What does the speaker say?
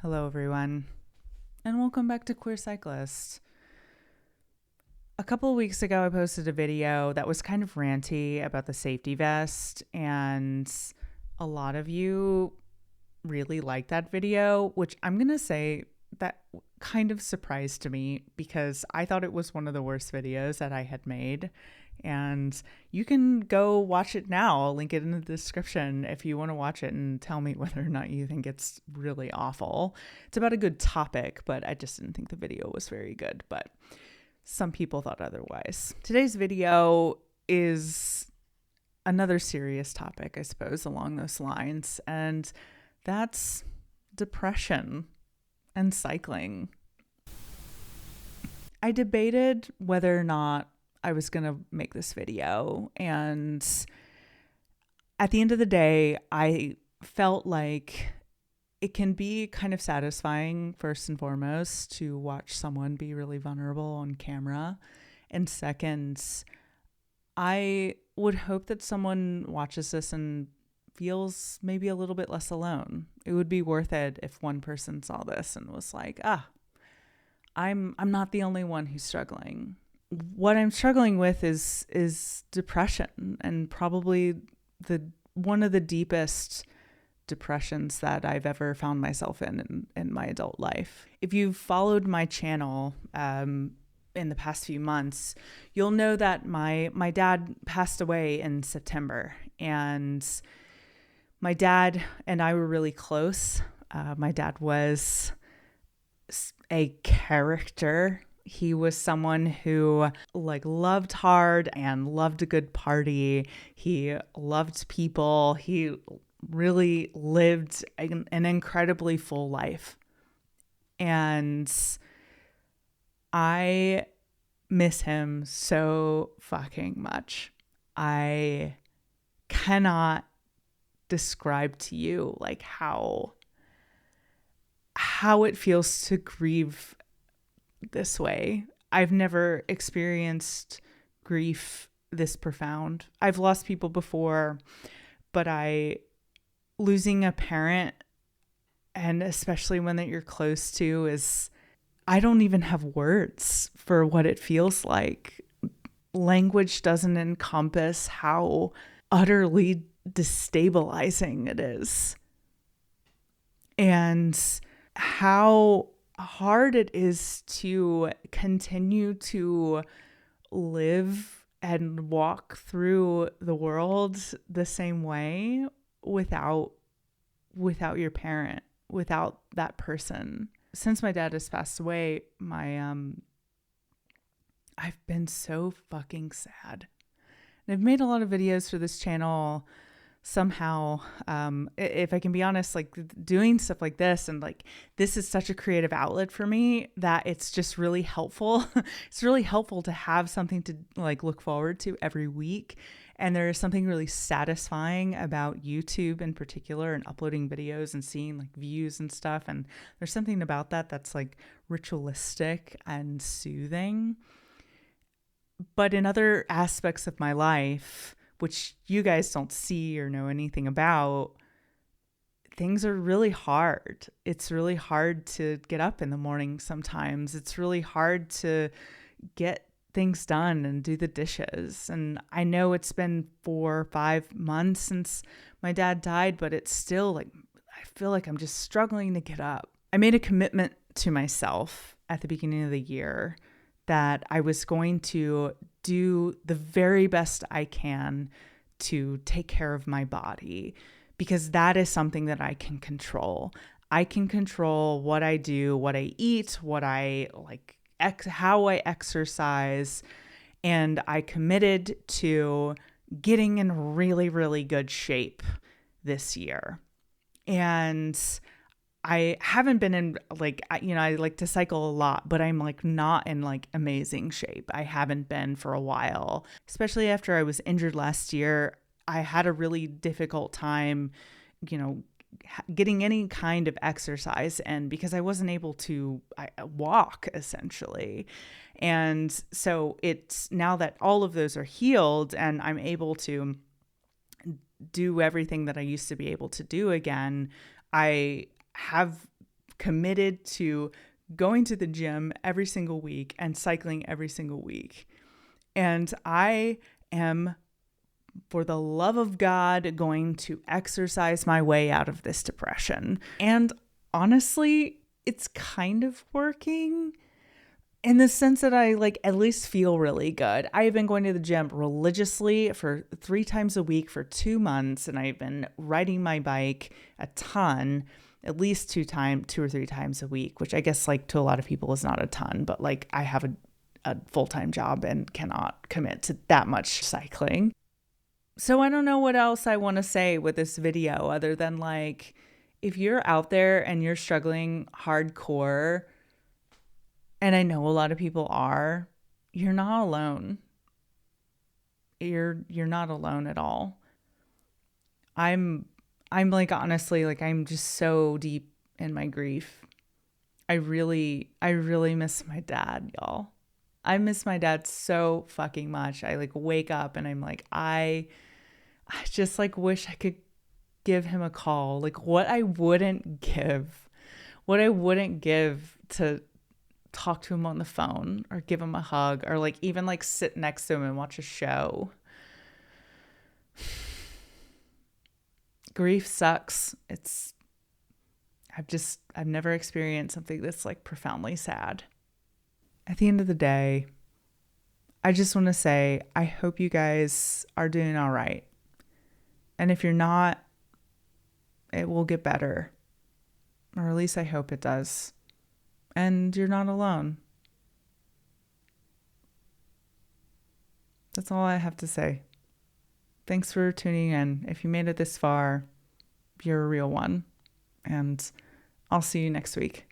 Hello, everyone, and welcome back to QUEERCYCLIST. A couple of weeks ago, I posted a video that was kind of ranty about the safety vest, and a lot of you really liked that video, which I'm going to say that kind of surprised me because I thought it was one of the worst videos that I had made. And you can go watch it now. I'll link it in the description if you want to watch it and tell me whether or not you think it's really awful. It's about a good topic, but I just didn't think the video was very good. But some people thought otherwise. Today's video is another serious topic, I suppose, along those lines. And that's depression and cycling. I debated whether or not I was going to make this video, and at the end of the day, I felt like it can be kind of satisfying, first and foremost, to watch someone be really vulnerable on camera, and second, I would hope that someone watches this and feels maybe a little bit less alone. It would be worth it if one person saw this and was like, I'm not the only one who's struggling. What I'm struggling with is depression, and probably one of the deepest depressions that I've ever found myself in my adult life. If you've followed my channel in the past few months, you'll know that my dad passed away in September, and my dad and I were really close. My dad was a character. He was someone who loved hard and loved a good party. He loved people. He really lived an incredibly full life. And I miss him so fucking much. I cannot describe to you how it feels to grieve this way. I've never experienced grief this profound. I've lost people before, but losing a parent, and especially one that you're close to, I don't even have words for what it feels like. Language doesn't encompass how utterly destabilizing it is, and how hard it is to continue to live and walk through the world the same way without your parent, without that person. Since my dad has passed away, I've been so fucking sad. And I've made a lot of videos for this channel somehow, if I can be honest, doing stuff like this, and this is such a creative outlet for me that it's just really helpful. It's really helpful to have something to look forward to every week. And there is something really satisfying about YouTube in particular, and uploading videos and seeing views and stuff. And there's something about that that's ritualistic and soothing. But in other aspects of my life, which you guys don't see or know anything about, things are really hard. It's really hard to get up in the morning sometimes. It's really hard to get things done and do the dishes. And I know it's been 4 or 5 months since my dad died, but it's still I feel like I'm just struggling to get up. I made a commitment to myself at the beginning of the year that I was going to do the very best I can to take care of my body, because that is something that I can control. I can control what I do, what I eat, what I how I exercise, and I committed to getting in really, really good shape this year. And I haven't been in I like to cycle a lot, but I'm not in amazing shape. I haven't been for a while, especially after I was injured last year. I had a really difficult time, getting any kind of exercise in, because I wasn't able to walk essentially. And so it's now that all of those are healed and I'm able to do everything that I used to be able to do again, I have committed to going to the gym every single week and cycling every single week. And I am, for the love of God, going to exercise my way out of this depression. And honestly, it's kind of working in the sense that I at least feel really good. I have been going to the gym religiously for 3 times a week for 2 months, and I've been riding my bike a ton, at least 2 or 3 times a week, which I guess to a lot of people is not a ton, but I have a full-time job and cannot commit to that much cycling. So I don't know what else I want to say with this video other than if you're out there and you're struggling hardcore, and I know a lot of people are, you're not alone. You're not alone at all. I'm honestly, I'm just so deep in my grief. I really miss my dad, y'all. I miss my dad so fucking much. I wake up and I'm I just wish I could give him a call. What I wouldn't give to talk to him on the phone or give him a hug or even sit next to him and watch a show. Grief sucks. I've never experienced something that's profoundly sad. At the end of the day, I just want to say, I hope you guys are doing all right. And if you're not, it will get better. Or at least I hope it does. And you're not alone. That's all I have to say. Thanks for tuning in. If you made it this far, you're a real one. And I'll see you next week.